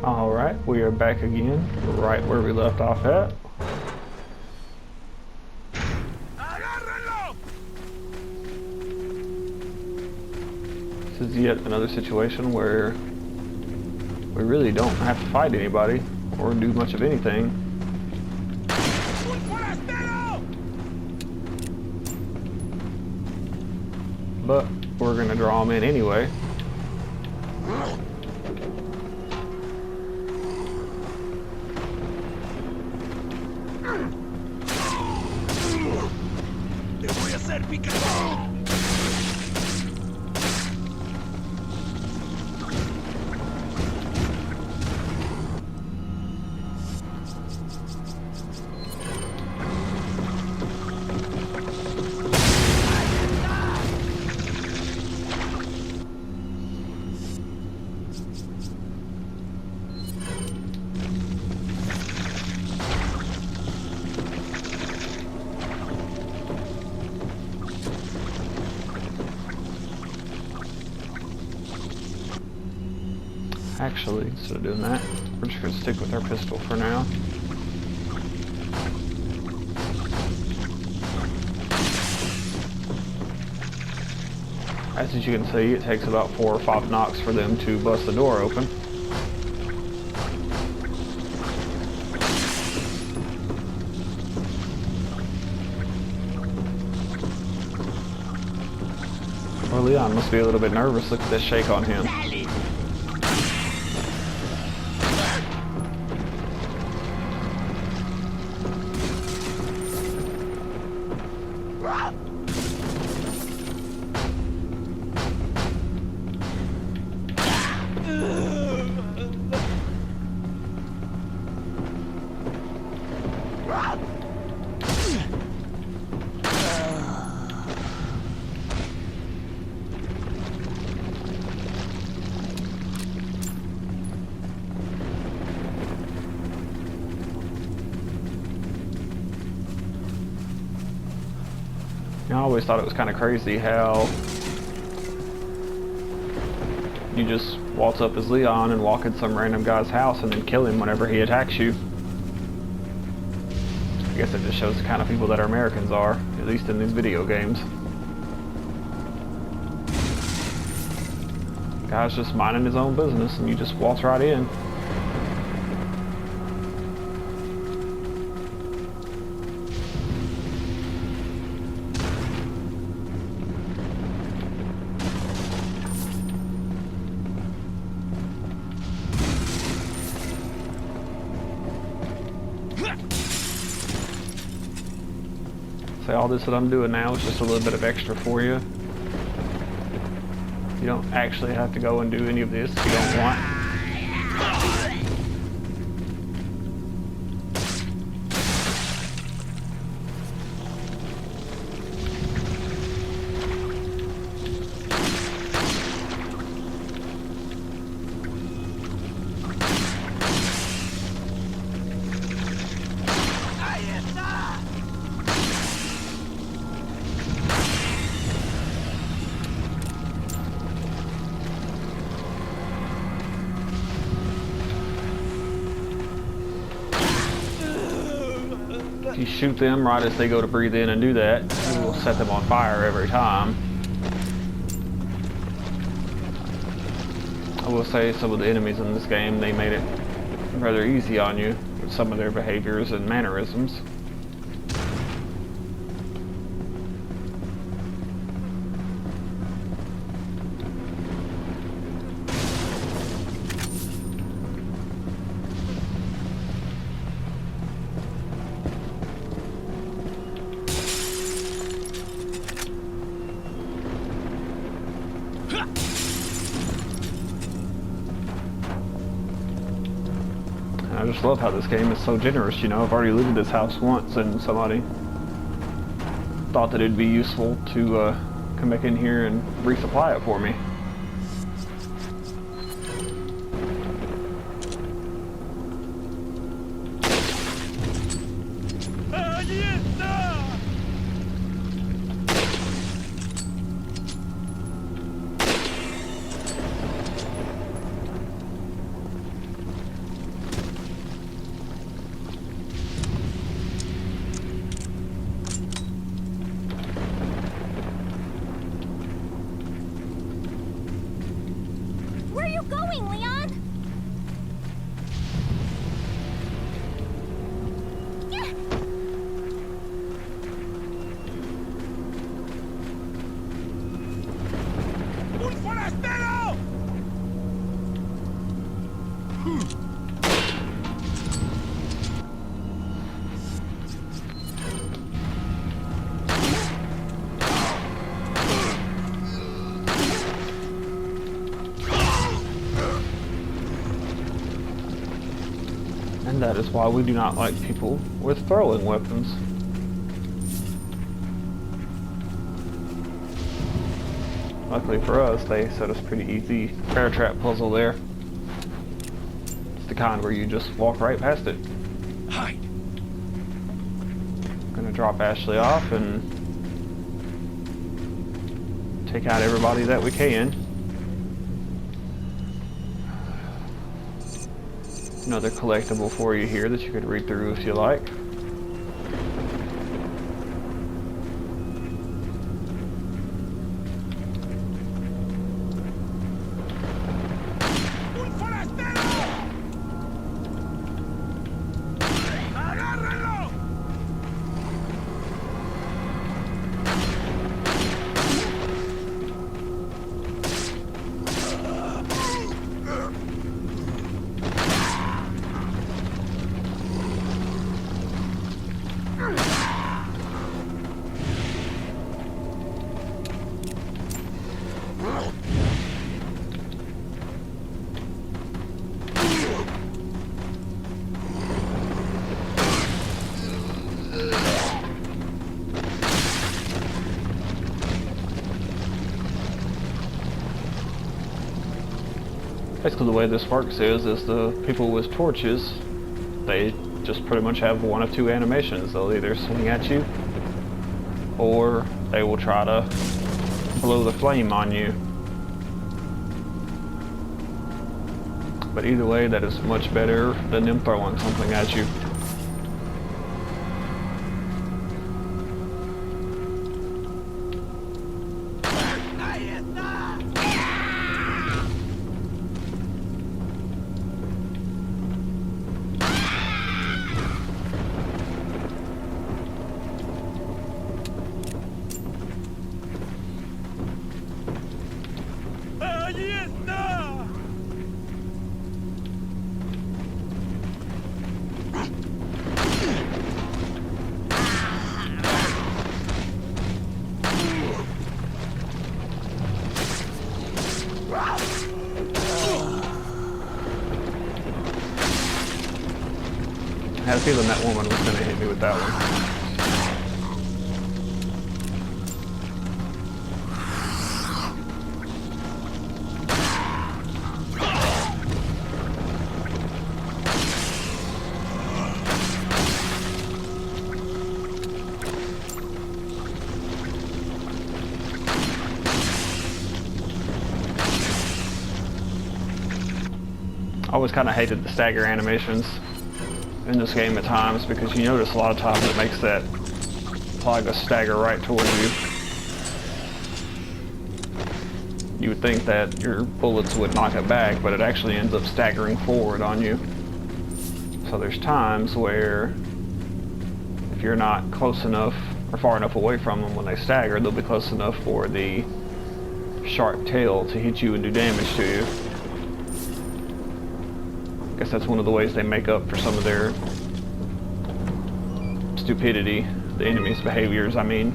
Alright, we are back again, right where we left off at. This is yet another situation where we really don't have to fight anybody or do much of anything. But we're going to draw them in anyway. Actually, instead of doing that, we're just going to stick with our pistol for now. As you can see, it takes about 4 or 5 knocks for them to bust the door open. Well, Leon must be a little bit nervous. Look at this shake on him. I always thought it was kind of crazy how you just waltz up as Leon and walk in some random guy's house and then kill him whenever he attacks you. I guess it just shows the kind of people that our Americans are, at least in these video games. Guy's just minding his own business and you just waltz right in. Say all this that I'm doing now is just a little bit of extra for you. You don't actually have to go and do any of this if you don't want. If you shoot them right as they go to breathe in and do that, it will set them on fire every time. I will say some of the enemies in this game, they made it rather easy on you with some of their behaviors and mannerisms. I just love how this game is so generous, you know. I've already looted this house once and somebody thought that it'd be useful to come back in here and resupply it for me. doing, Leon? Yeah. ¡Un forastero! And that is why we do not like people with throwing weapons. Luckily for us, they set us pretty easy bear trap puzzle there. It's the kind where you just walk right past it. Hide. Gonna drop Ashley off and take out everybody that we can. Another collectible for you here that you could read through if you like. ¡Un forastero! ¡Agárrenlo! Basically the way this works is the people with torches, they just pretty much have one of two animations. They'll either swing at you, or they will try to blow the flame on you. But either way, that is much better than them throwing something at you. ¡Ahí está! ¡Ahí está! I had a feeling that woman was going to hit me with that one. I always kind of hated the stagger animations in this game at times, because you notice a lot of times it makes that Plaga stagger right towards you. You would think that your bullets would knock it back, but it actually ends up staggering forward on you. So there's times where if you're not close enough or far enough away from them when they stagger, they'll be close enough for the sharp tail to hit you and do damage to you. I guess that's one of the ways they make up for some of their stupidity, the enemy's behaviors, I mean.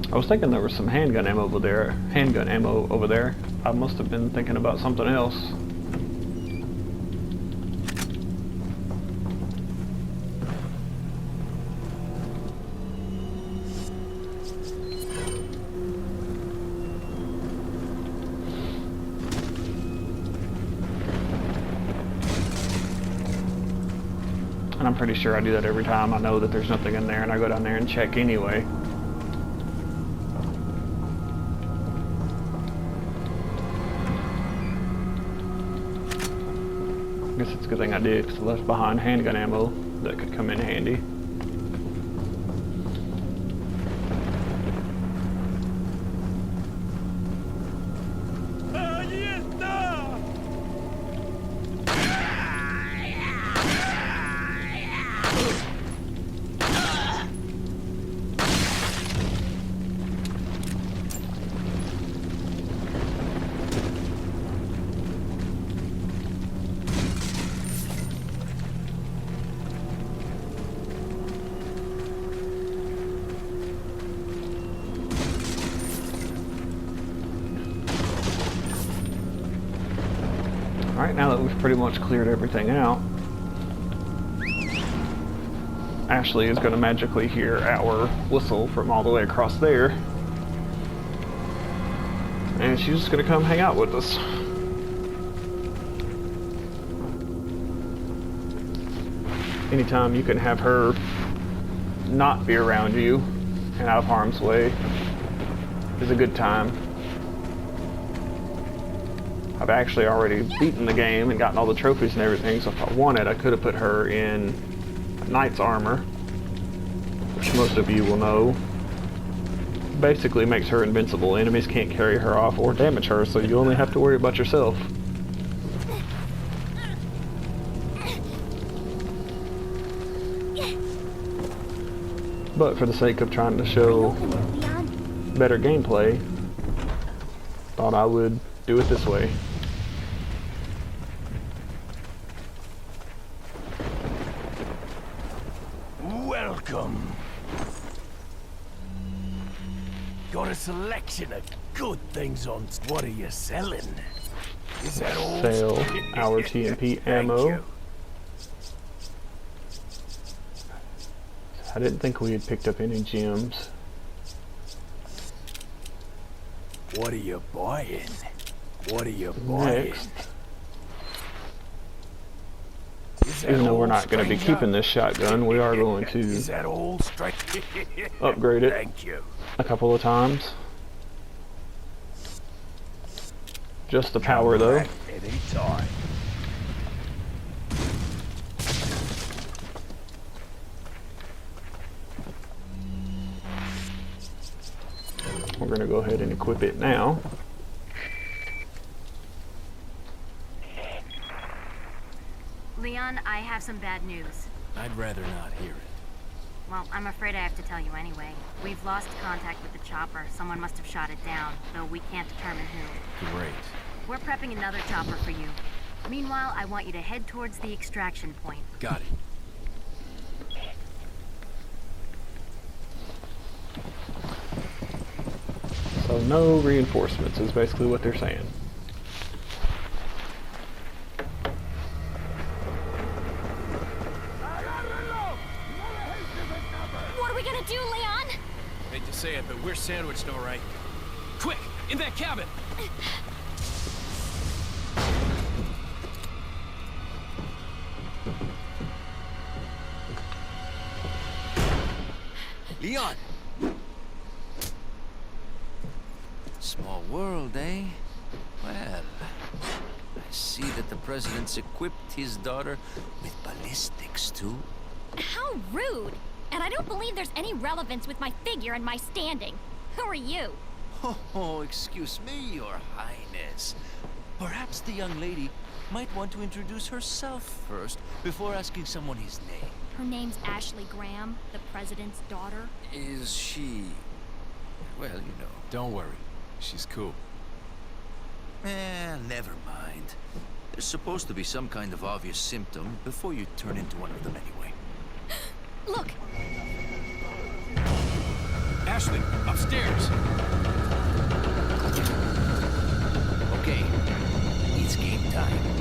I was thinking there was some handgun ammo over there. I must have been thinking about something else. I'm pretty sure I do that every time I know that there's nothing in there, and I go down there and check anyway. I guess it's a good thing I did, because I left behind handgun ammo that could come in handy. Ahí está. Alright, now that we've pretty much cleared everything out, Ashley is going to magically hear our whistle from all the way across there. And she's just going to come hang out with us. Anytime you can have her not be around you and out of harm's way is a good time. I've actually already beaten the game and gotten all the trophies and everything, so if I wanted, I could have put her in Knight's armor, which most of you will know basically makes her invincible. Enemies can't carry her off or damage her, so you only have to worry about yourself. But for the sake of trying to show better gameplay, thought I would do it this way. Welcome. Got a selection of good things on. What are you selling? Is that all? Sell our TMP ammo. Thank you. I didn't think we had picked up any gems. What are you buying? What are you buying? Next, Is that even though we're all, not going to be stranger? keeping this shotgun, we are going to Is that all, straight? upgrade it Thank you. a couple of times. Just the power though. Any time. We're going to go ahead and equip it now. Leon, I have some bad news. I'd rather not hear it. Well, I'm afraid I have to tell you anyway. We've lost contact with the chopper. Someone must have shot it down, though we can't determine who. Great. We're prepping another chopper for you. Meanwhile, I want you to head towards the extraction point. Got it. So no reinforcements is basically what they're saying. What are we gonna do, Leon? Hate to say it, but we're sandwiched all right. Quick, in that cabin! Leon! Small world, eh? Well, I see that the president's equipped his daughter with ballistics, too. How rude! And I don't believe there's any relevance with my figure and my standing. Who are you? Oh, excuse me, Your Highness. Perhaps the young lady might want to introduce herself first before asking someone his name. Her name's Ashley Graham, the president's daughter. Is she... well, you know. Don't worry. She's cool. Never mind. There's supposed to be some kind of obvious symptom before you turn into one of them anyway. Look, Ashley, upstairs! Okay, it's game time.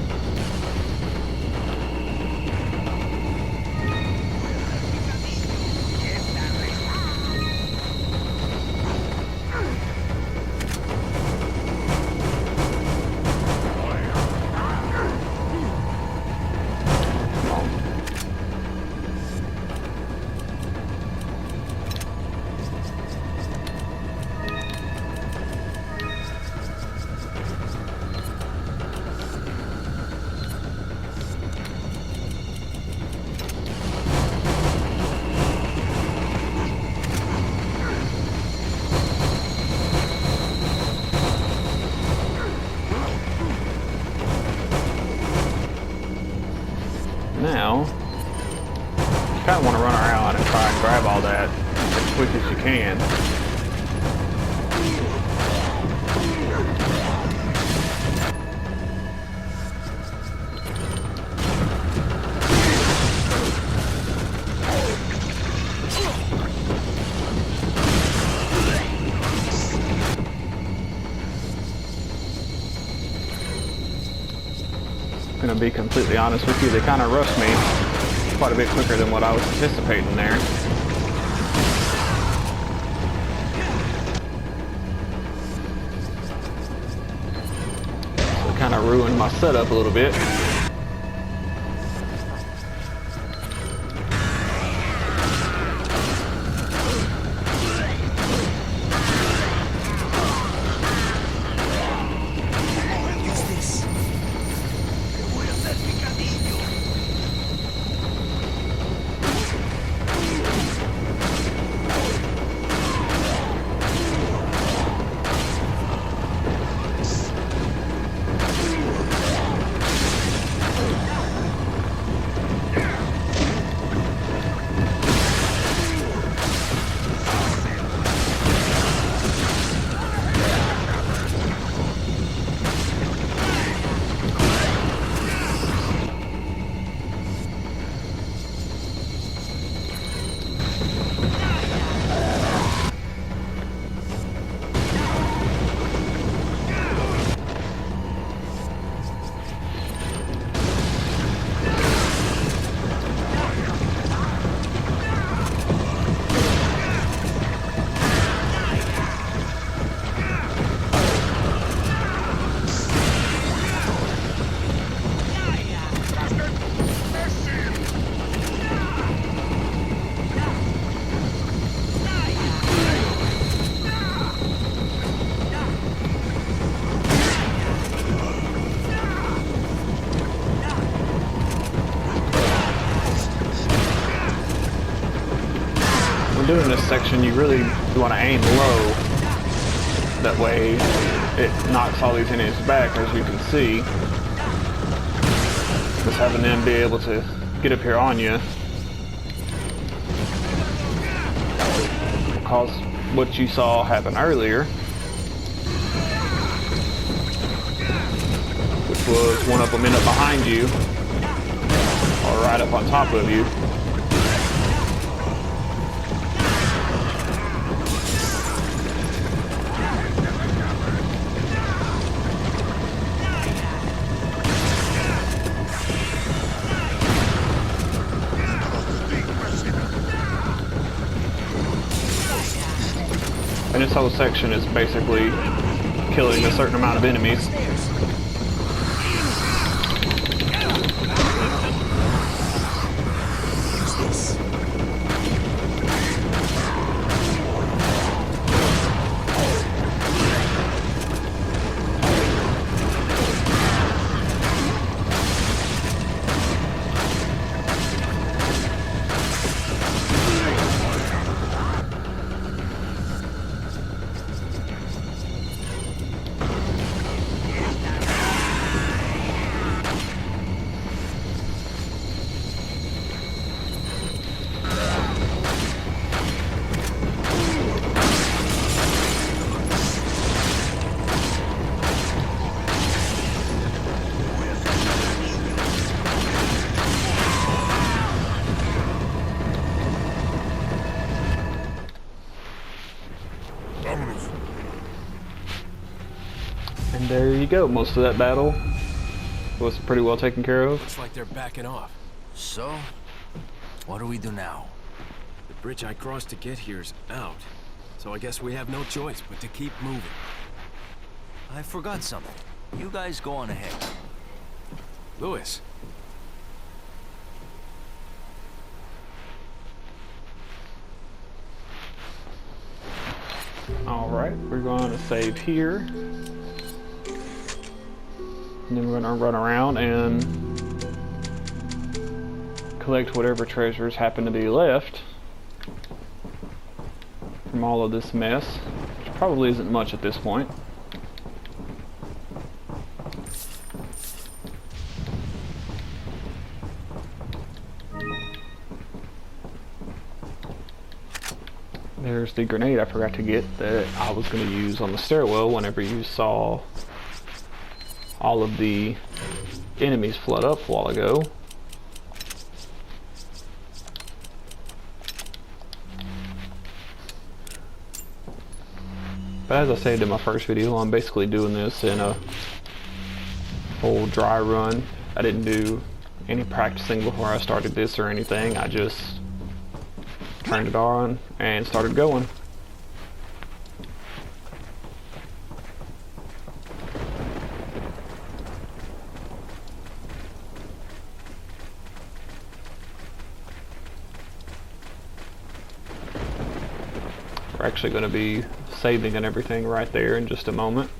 Now, you kind of want to run around and try and grab all that as quick as you can. I'm gonna be completely honest with you, they kind of rushed me quite a bit quicker than what I was anticipating there. So it kind of ruined my setup a little bit. Doing this section, you really want to aim low. That way it knocks all these enemies back, as you can see. Just having them be able to get up here on you will cause what you saw happen earlier, which was one of them end up behind you or right up on top of you. And this whole section is basically killing a certain amount of enemies. And there you go. Most of that battle was pretty well taken care of. Looks like they're backing off. So, what do we do now? The bridge I crossed to get here's out. So I guess we have no choice but to keep moving. I forgot something. You guys go on ahead. Louis. Alright, we're going to save here. And then we're going to run around and collect whatever treasures happen to be left from all of this mess, which probably isn't much at this point. There's the grenade I forgot to get that I was going to use on the stairwell whenever you saw all of the enemies flood up a while ago. But as I said in my first video, I'm basically doing this in a whole dry run. I didn't do any practicing before I started this or anything. I just turned it on and started going. We're actually going to be saving and everything right there in just a moment.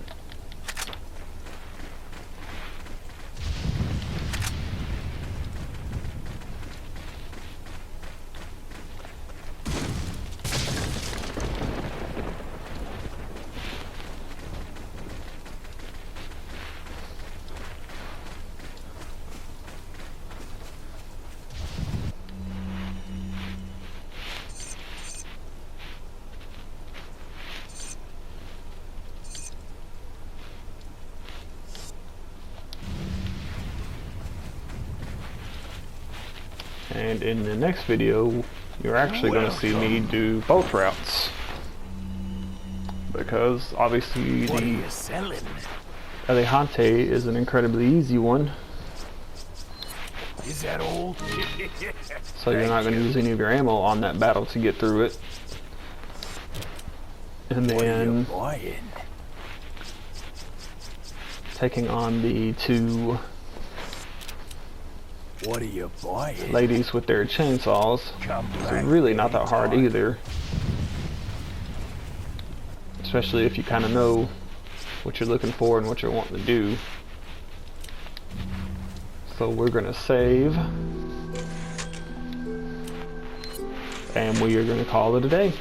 And in the next video, you're actually going to see me do both routes. Because obviously What are the you selling? CivilHate is an incredibly easy one. Is that all? So you're not going to use any of your ammo on that battle to get through it. And What are you then buying? taking on the two What are you buying? ladies with their chainsaws. Come It's back really not that hard anytime. either. Especially if you kind of know what you're looking for and what you're wanting to do. So we're going to save. And we are going to call it a day.